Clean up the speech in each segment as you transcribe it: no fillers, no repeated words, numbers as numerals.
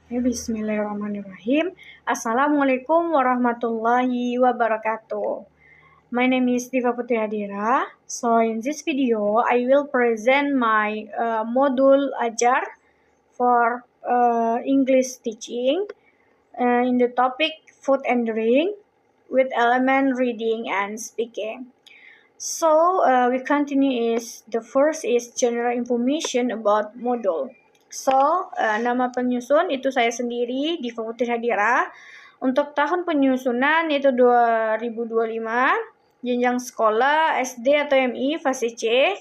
Ya, bismillahirrahmanirrahim. Assalamualaikum warahmatullahi wabarakatuh. My name is Diva Putri Hadira. So in this video, I will present my module Ajar for English teaching in the topic food and drink with element reading and speaking. So we continue is the first is general information about module. So nama penyusun itu saya sendiri Diva Putri Hadira. Untuk tahun penyusunan itu 2025, jenjang sekolah SD atau MI fase C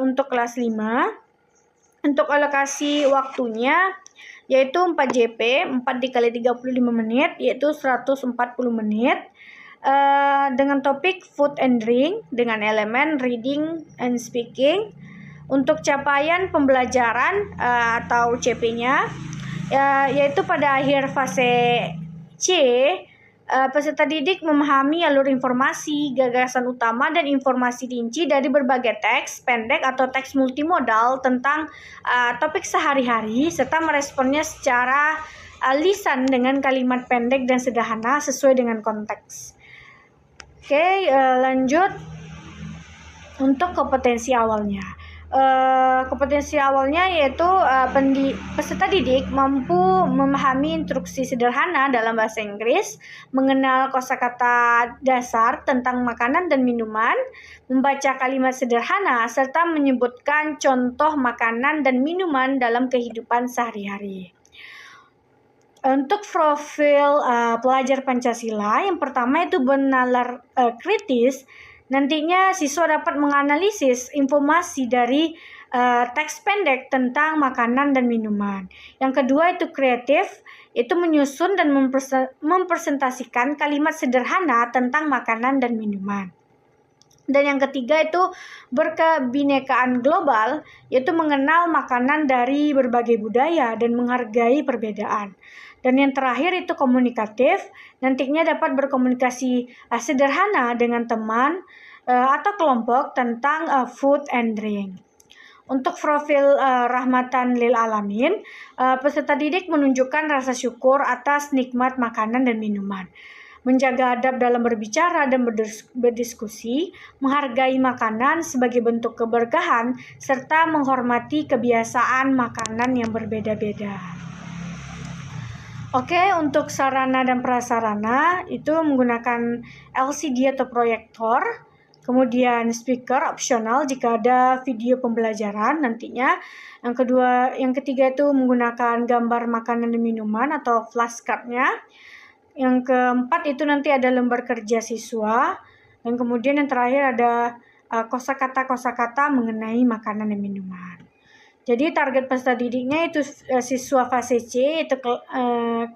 untuk kelas 5. Untuk alokasi waktunya yaitu 4 JP, 4 dikali 35 menit yaitu 140 menit. Dengan topik food and drink dengan elemen reading and speaking. Untuk capaian pembelajaran atau CP-nya yaitu pada akhir fase C, peserta didik memahami alur informasi, gagasan utama dan informasi rinci dari berbagai teks pendek atau teks multimodal tentang topik sehari-hari serta meresponnya secara lisan dengan kalimat pendek dan sederhana sesuai dengan konteks. Oke, lanjut untuk kompetensi awalnya. Kompetensi awalnya yaitu peserta didik mampu memahami instruksi sederhana dalam bahasa Inggris, mengenal kosakata dasar tentang makanan dan minuman, membaca kalimat sederhana, serta menyebutkan contoh makanan dan minuman dalam kehidupan sehari-hari. Untuk profil pelajar Pancasila, yang pertama itu bernalar kritis. Nantinya siswa dapat menganalisis informasi dari teks pendek tentang makanan dan minuman. Yang kedua itu kreatif, itu menyusun dan mempresentasikan kalimat sederhana tentang makanan dan minuman. Dan yang ketiga itu berkebinekaan global, yaitu mengenal makanan dari berbagai budaya dan menghargai perbedaan. Dan yang terakhir itu komunikatif, nantinya dapat berkomunikasi sederhana dengan teman atau kelompok tentang food and drink. Untuk profil rahmatan lil alamin, peserta didik menunjukkan rasa syukur atas nikmat makanan dan minuman, menjaga adab dalam berbicara dan berdiskusi, menghargai makanan sebagai bentuk keberkahan, serta menghormati kebiasaan makanan yang berbeda-beda. Oke, untuk sarana dan prasarana itu menggunakan LCD atau proyektor, kemudian speaker opsional jika ada video pembelajaran nantinya. Yang ketiga itu menggunakan gambar makanan dan minuman atau flashcardnya. Yang keempat itu nanti ada lembar kerja siswa, dan kemudian yang terakhir ada kosakata mengenai makanan dan minuman. Jadi target peserta didiknya itu siswa fase C itu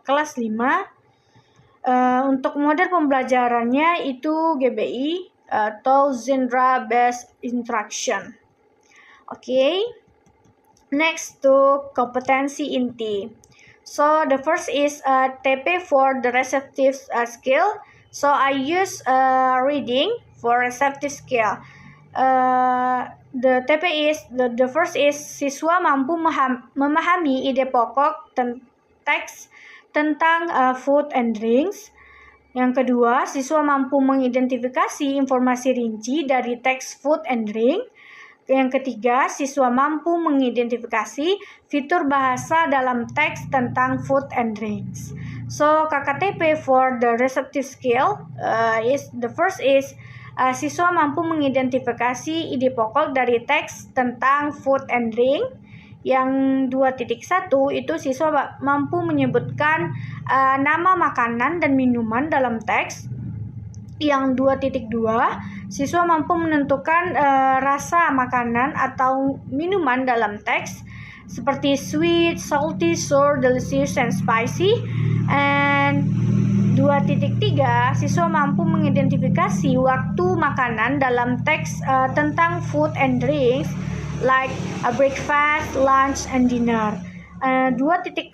kelas 5. Untuk model pembelajarannya itu GBI atau Genre Based Instruction. Oke. Next to kompetensi inti. So the first is TP for the receptive skill. So I use reading for receptive skill. The TP is the first is siswa mampu memahami ide pokok teks tentang food and drinks. Yang kedua, siswa mampu mengidentifikasi informasi rinci dari teks food and drink. Yang ketiga, siswa mampu mengidentifikasi fitur bahasa dalam teks tentang food and drinks. So KKTP for the receptive skill is the first is siswa mampu mengidentifikasi ide pokok dari teks tentang food and drink. Yang 2.1 itu siswa mampu menyebutkan nama makanan dan minuman dalam teks. Yang 2.2 siswa mampu menentukan rasa makanan atau minuman dalam teks seperti sweet, salty, sour, delicious, and spicy. And 2.3 siswa mampu mengidentifikasi waktu makanan dalam teks tentang food and drinks like breakfast, lunch, and dinner. 2.4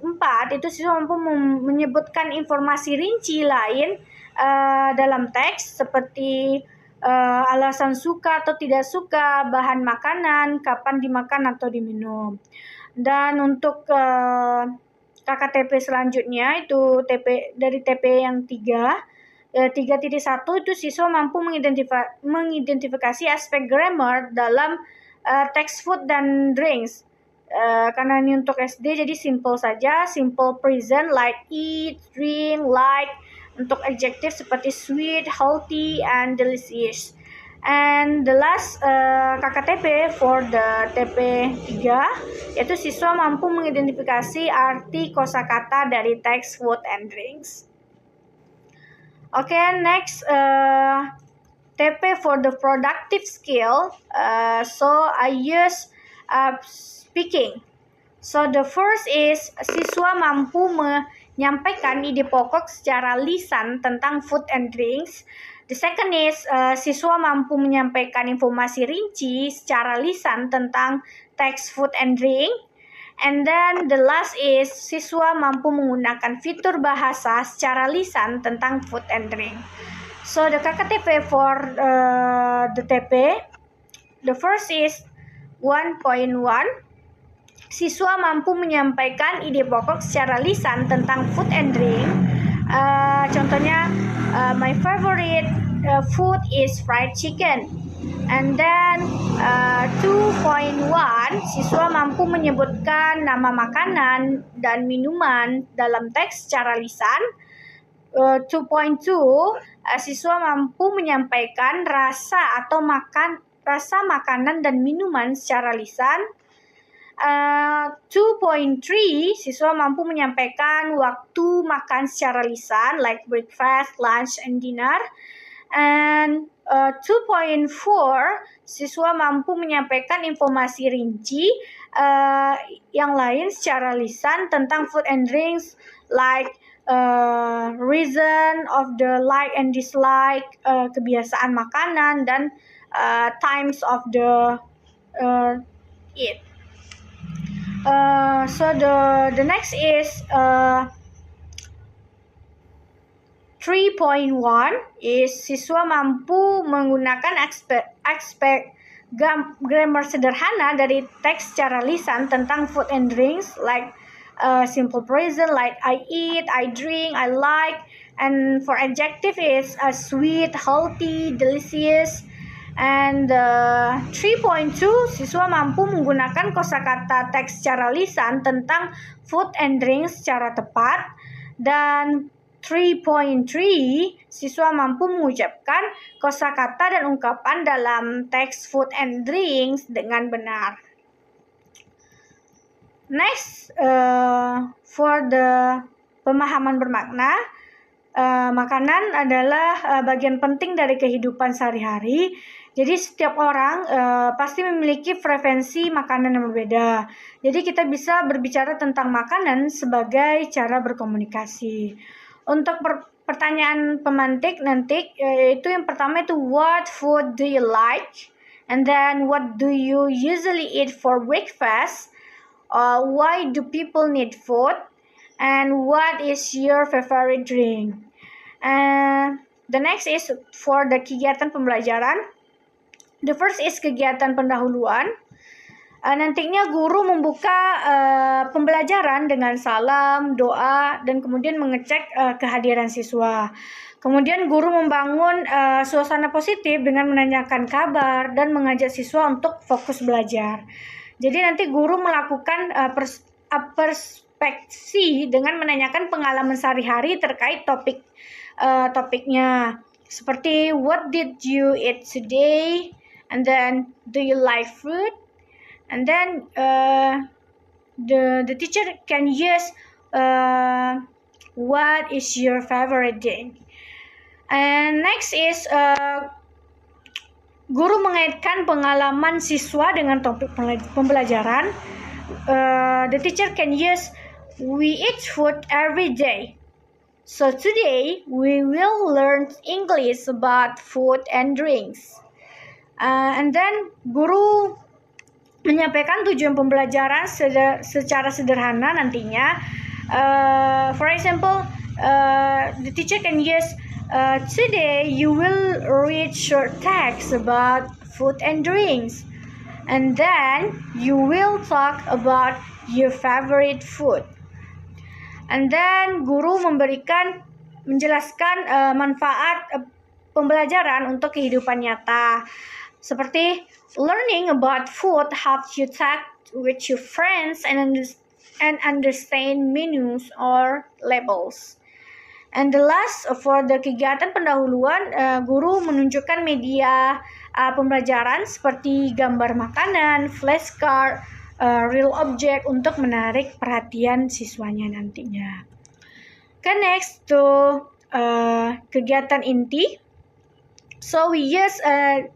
itu siswa mampu menyebutkan informasi rinci lain dalam teks seperti alasan suka atau tidak suka bahan makanan, kapan dimakan atau diminum. Dan untuk KKTP selanjutnya itu dari TP yang 3.1 itu siswa mampu mengidentifikasi aspek grammar dalam text, food, dan drinks. Karena ini untuk SD jadi simple saja, simple present like eat, drink, like. Untuk adjective seperti sweet, healthy, and delicious. And the last KKTP for the TP 3 yaitu siswa mampu mengidentifikasi arti kosakata dari text, food, and drinks. Okay, next TP for the productive skill. So I use speaking. So the first is siswa mampu menyampaikan ide pokok secara lisan tentang food and drinks. The second is siswa mampu menyampaikan informasi rinci secara lisan tentang text, food, and drink. And then the last is siswa mampu menggunakan fitur bahasa secara lisan tentang food and drink. So the KKTP for the TP, the first is 1.1. Siswa mampu menyampaikan ide pokok secara lisan tentang food and drink. Contohnya, my favorite food is fried chicken. And then 2.1, siswa mampu menyebutkan nama makanan dan minuman dalam teks secara lisan. 2.2, siswa mampu menyampaikan rasa makanan dan minuman secara lisan. 2.3, siswa mampu menyampaikan waktu makan secara lisan like breakfast, lunch, and dinner. And 2.4, siswa mampu menyampaikan informasi rinci yang lain secara lisan tentang food and drinks like reason of the like and dislike, kebiasaan makanan, dan times of the eat. So the next is 3.1 is siswa mampu menggunakan aspek grammar sederhana dari teks secara lisan tentang food and drinks like simple present like I eat, I drink, I like. And for adjective is sweet, healthy, delicious. And 3.2, siswa mampu menggunakan kosakata teks secara lisan tentang food and drinks secara tepat. Dan 3.3, siswa mampu mengucapkan kosakata dan ungkapan dalam teks food and drinks dengan benar. Next, for the pemahaman bermakna, makanan adalah bagian penting dari kehidupan sehari-hari. Jadi setiap orang pasti memiliki preferensi makanan yang berbeda. Jadi kita bisa berbicara tentang makanan sebagai cara berkomunikasi. Untuk pertanyaan pemantik nanti, itu yang pertama itu what food do you like? And then what do you usually eat for breakfast? Why do people need food? And what is your favorite drink? The next is for the kegiatan pembelajaran. The first is kegiatan pendahuluan. Nantinya guru membuka pembelajaran dengan salam, doa, dan kemudian mengecek kehadiran siswa. Kemudian guru membangun suasana positif dengan menanyakan kabar dan mengajak siswa untuk fokus belajar. Jadi nanti guru melakukan perspeksi dengan menanyakan pengalaman sehari-hari terkait topiknya. Seperti what did you eat today? And then do you like food? And then the teacher can use what is your favorite drink? And next is guru mengaitkan pengalaman siswa dengan topik pembelajaran. The teacher can use we eat food every day. So today we will learn English about food and drinks. And then guru menyampaikan tujuan pembelajaran secara sederhana nantinya. For example, the teacher can use today you will read short text about food and drinks, and then you will talk about your favorite food. And then guru menjelaskan manfaat pembelajaran untuk kehidupan nyata. Seperti learning about food helps you talk with your friends and understand menus or labels. And the last, for the kegiatan pendahuluan, guru menunjukkan media pembelajaran seperti gambar makanan, flashcard, real object untuk menarik perhatian siswanya nantinya. Okay, next to kegiatan inti. So we use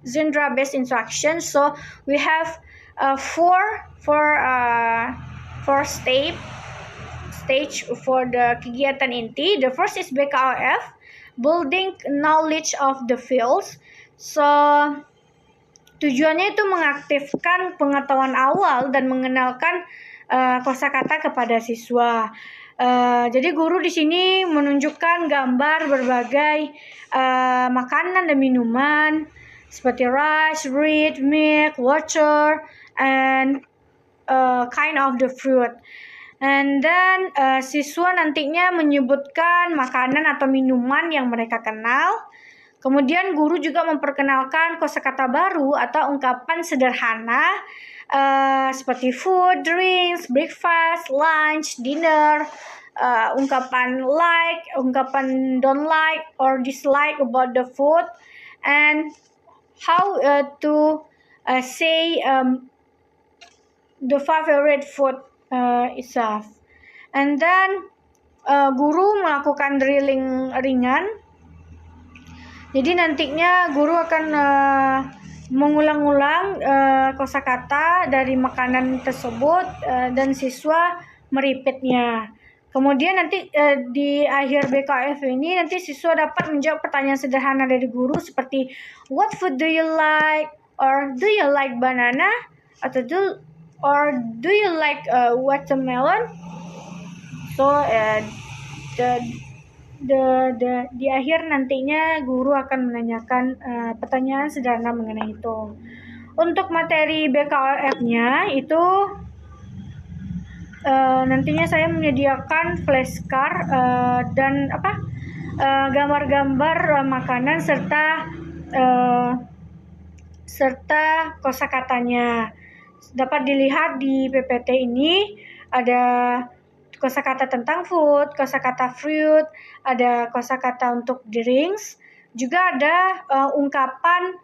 genre-based instruction. So we have four stage for the kegiatan inti. The first is BKOF, building knowledge of the fields. So tujuannya itu mengaktifkan pengetahuan awal dan mengenalkan kosakata kepada siswa. Jadi guru di sini menunjukkan gambar berbagai makanan dan minuman seperti rice, bread, milk, water, and kind of the fruit. And then siswa nantinya menyebutkan makanan atau minuman yang mereka kenal. Kemudian guru juga memperkenalkan kosakata baru atau ungkapan sederhana seperti food, drinks, breakfast, lunch, dinner, ungkapan like, ungkapan don't like or dislike about the food, and how to say the favorite food itself. And then guru melakukan drilling ringan. Jadi nantinya guru akan mengulang-ulang kosakata dari makanan tersebut dan siswa merepeatnya. Kemudian nanti di akhir BKF ini nanti siswa dapat menjawab pertanyaan sederhana dari guru seperti what food do you like, or do you like banana, atau do you like watermelon? So di akhir nantinya guru akan menanyakan pertanyaan sederhana mengenai itu. Untuk materi BKF-nya itu nantinya saya menyediakan flashcard dan gambar-gambar makanan serta kosakatanya. Dapat dilihat di PPT ini ada kosakata tentang food, kosakata fruit, ada kosakata untuk drinks, juga ada ungkapan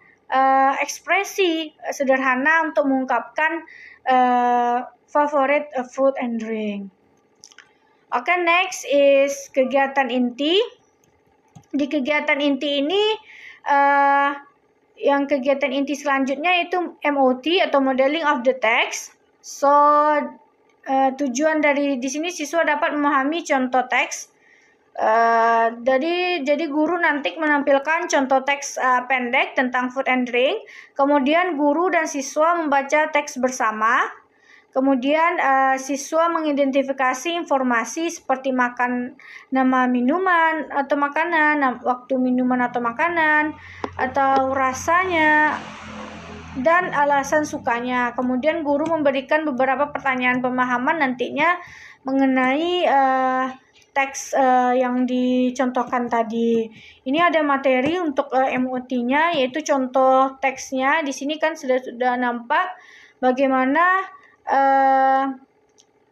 ekspresi sederhana untuk mengungkapkan favorite food and drink. Okay, next is kegiatan inti. Di kegiatan inti ini yang kegiatan inti selanjutnya itu MOT atau modeling of the text. So tujuan dari di sini siswa dapat memahami contoh teks. Jadi guru nanti menampilkan contoh teks pendek tentang food and drink. Kemudian guru dan siswa membaca teks bersama. Kemudian siswa mengidentifikasi informasi seperti nama minuman atau makanan, waktu minuman atau makanan, atau rasanya, dan alasan sukanya. Kemudian guru memberikan beberapa pertanyaan pemahaman nantinya mengenai teks yang dicontohkan tadi. Ini ada materi untuk MOT-nya, yaitu contoh teksnya. Di sini kan sudah nampak bagaimana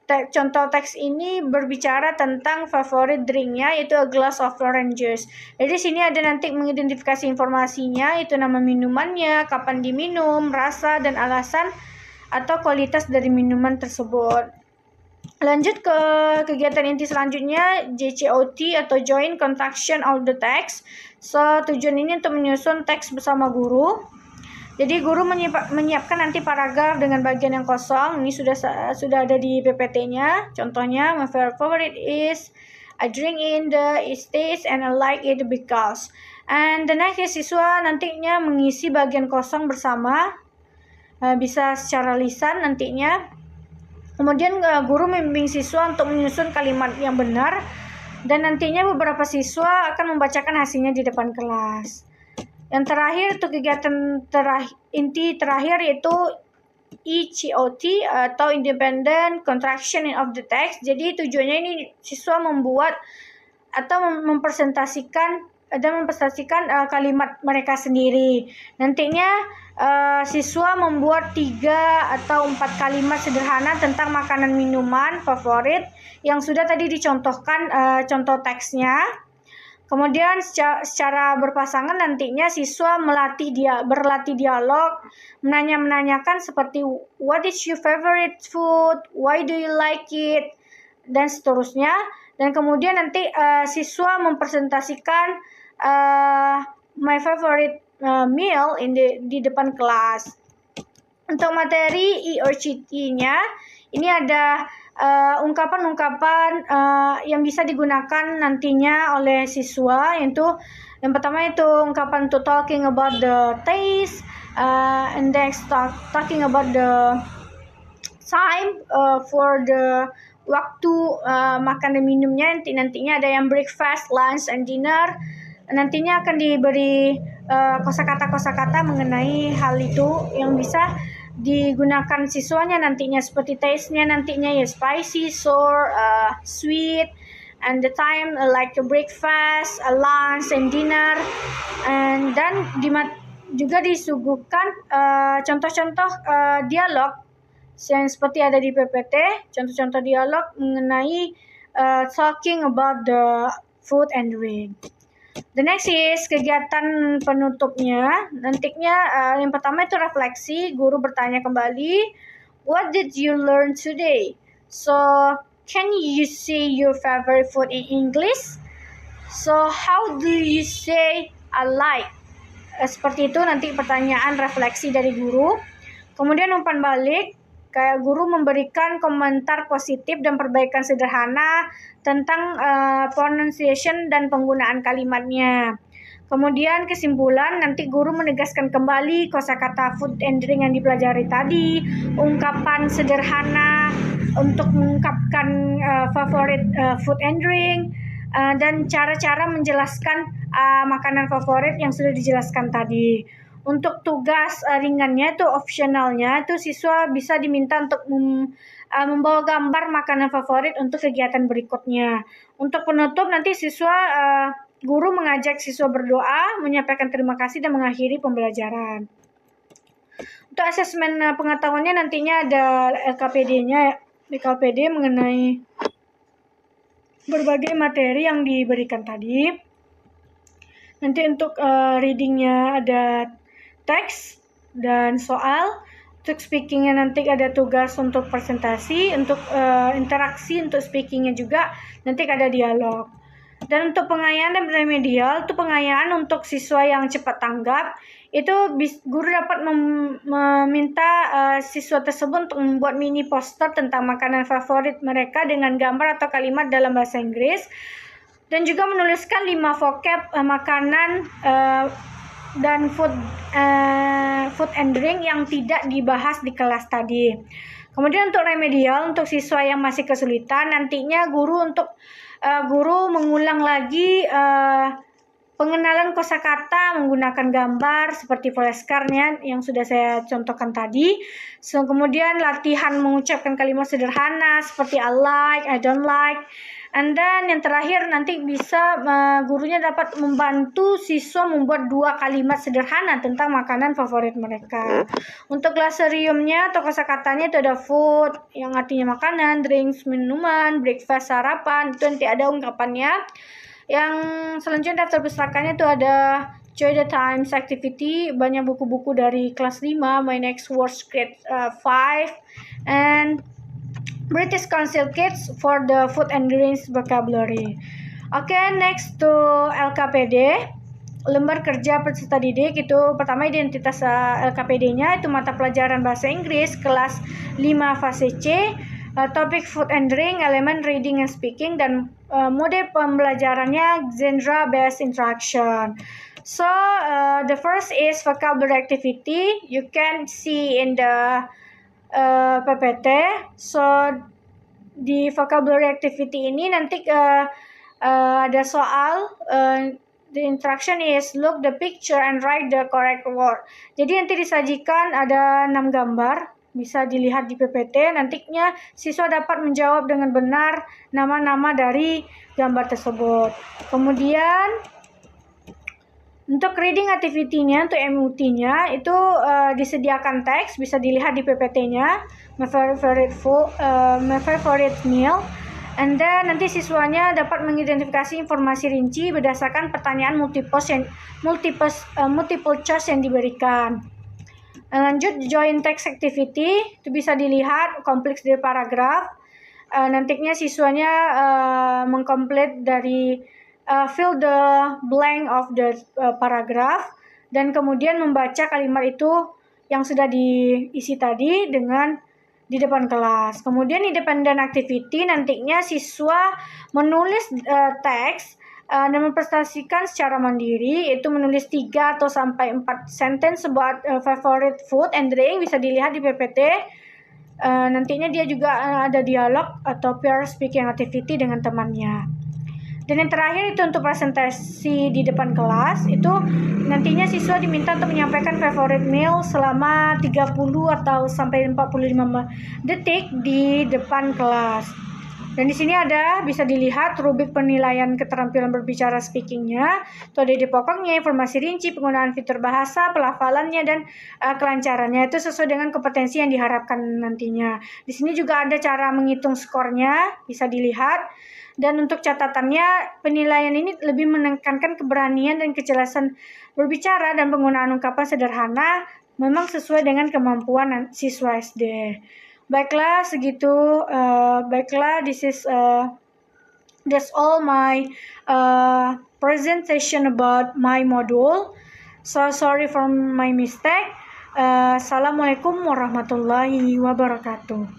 contoh teks ini berbicara tentang favorite drinknya, yaitu a glass of orange juice. Jadi sini ada nanti mengidentifikasi informasinya, itu nama minumannya, kapan diminum, rasa, dan alasan atau kualitas dari minuman tersebut. Lanjut ke kegiatan inti selanjutnya, JCOT atau Joint Construction of the Text. So tujuan ini untuk menyusun teks bersama guru. Jadi guru menyiapkan nanti paragraf dengan bagian yang kosong. Ini sudah ada di PPT-nya. Contohnya, my favorite is I drink in the States and I like it because. And the next is siswa nantinya mengisi bagian kosong bersama. Bisa secara lisan nantinya. Kemudian guru membimbing siswa untuk menyusun kalimat yang benar. Dan nantinya beberapa siswa akan membacakan hasilnya di depan kelas. Yang terakhir untuk kegiatan inti terakhir yaitu ICOT atau Independent Contraction of the Text. Jadi tujuannya ini siswa membuat atau mempresentasikan kalimat mereka sendiri. Nantinya siswa membuat 3 atau 4 kalimat sederhana tentang makanan minuman favorit yang sudah tadi dicontohkan contoh teksnya. Kemudian secara berpasangan nantinya siswa berlatih dialog, menanyakan seperti what is your favorite food, why do you like it, dan seterusnya. Dan kemudian nanti siswa mempresentasikan my favorite meal di depan kelas. Untuk materi IOCT-nya ini ada ungkapan-ungkapan yang bisa digunakan nantinya oleh siswa, yaitu yang pertama itu ungkapan untuk talking about the taste, and next talking about the time for the waktu makan dan minumnya. Nantinya ada yang breakfast, lunch, and dinner. Nantinya akan diberi kosakata mengenai hal itu yang bisa digunakan siswanya nantinya, seperti taste-nya nantinya ya spicy, sour, sweet, and the time like a breakfast, a lunch, and dinner. And dan juga disuguhkan contoh-contoh dialog yang seperti ada di PPT, contoh-contoh dialog mengenai talking about the food and drink. The next is kegiatan penutupnya. Nantinya yang pertama itu refleksi, guru bertanya kembali, what did you learn today? So, can you say your favorite food in English? So, how do you say I like? Seperti itu nanti pertanyaan refleksi dari guru. Kemudian umpan balik, kayak guru memberikan komentar positif dan perbaikan sederhana tentang pronunciation dan penggunaan kalimatnya. Kemudian kesimpulan, nanti guru menegaskan kembali kosakata food and drink yang dipelajari tadi, ungkapan sederhana untuk mengungkapkan favorit food and drink, dan cara-cara menjelaskan makanan favorit yang sudah dijelaskan tadi. Untuk tugas ringannya itu opsionalnya itu siswa bisa diminta untuk membawa gambar makanan favorit untuk kegiatan berikutnya. Untuk penutup nanti guru mengajak siswa berdoa, menyampaikan terima kasih dan mengakhiri pembelajaran. Untuk asesmen pengetahuannya nantinya ada LKPD mengenai berbagai materi yang diberikan tadi. Nanti untuk readingnya ada teks dan soal. Untuk speakingnya nanti ada tugas untuk presentasi. Untuk interaksi untuk speakingnya juga nanti ada dialog. Dan untuk pengayaan dan remedial, itu pengayaan untuk siswa yang cepat tanggap. Itu guru dapat meminta siswa tersebut untuk membuat mini poster tentang makanan favorit mereka dengan gambar atau kalimat dalam bahasa Inggris. Dan juga menuliskan 5 vocab makanan dan food and drink yang tidak dibahas di kelas tadi. Kemudian untuk remedial, untuk siswa yang masih kesulitan, nantinya guru mengulang lagi pengenalan kosakata menggunakan gambar seperti flashcard-nya yang sudah saya contohkan tadi. Kemudian latihan mengucapkan kalimat sederhana seperti I like, I don't like. And then yang terakhir nanti bisa gurunya dapat membantu siswa membuat 2 kalimat sederhana tentang makanan favorit mereka. Untuk glossariumnya atau kosakatanya itu ada food yang artinya makanan, drinks minuman, breakfast sarapan, itu nanti ada ungkapannya. Yang selanjutnya daftar pustakanya itu ada Joy the Times Activity, banyak buku-buku dari kelas 5, My Next Words grade 5, and British Council Kids for the Food and Drinks Vocabulary. Okay, next to LKPD, lembar kerja peserta didik. Itu pertama identitas LKPD-nya itu mata pelajaran bahasa Inggris kelas 5 fase C, topik food and drink, elemen reading and speaking, dan mode pembelajarannya genre based interaction. So the first is vocabulary activity. You can see in the PPT. So di vocabulary activity ini nanti ada soal. The instruction is look the picture and write the correct word. Jadi nanti disajikan ada 6 gambar bisa dilihat di PPT. Nantinya siswa dapat menjawab dengan benar nama-nama dari gambar tersebut. Kemudian untuk reading activity-nya, untuk MUT-nya itu disediakan teks, bisa dilihat di PPT-nya. My favorite meal. And then nanti siswanya dapat mengidentifikasi informasi rinci berdasarkan pertanyaan multiple choice yang diberikan. Lanjut join text activity, itu bisa dilihat kompleks dari paragraf. Nantinya siswanya mengkomplit dari fill the blank of the paragraph dan kemudian membaca kalimat itu yang sudah diisi tadi di depan kelas. Kemudian independent activity, nantinya siswa menulis teks dan mempresentasikan secara mandiri, itu menulis 3 atau sampai 4 sentence about favorite food and drink, bisa dilihat di PPT. Nantinya dia juga ada dialog atau peer speaking activity dengan temannya. Dan yang terakhir itu untuk presentasi di depan kelas, itu nantinya siswa diminta untuk menyampaikan favorite meal selama 30 atau sampai 45 detik di depan kelas. Dan di sini bisa dilihat rubrik penilaian keterampilan berbicara speakingnya, itu ada di pokoknya informasi rinci, penggunaan fitur bahasa, pelafalannya, dan kelancarannya. Itu sesuai dengan kompetensi yang diharapkan nantinya. Di sini juga ada cara menghitung skornya, bisa dilihat. Dan untuk catatannya, penilaian ini lebih menekankan keberanian dan kejelasan berbicara dan penggunaan ungkapan sederhana, memang sesuai dengan kemampuan siswa SD. Baiklah, segitu. That's all my presentation about my module. So sorry for my mistake. Assalamualaikum warahmatullahi wabarakatuh.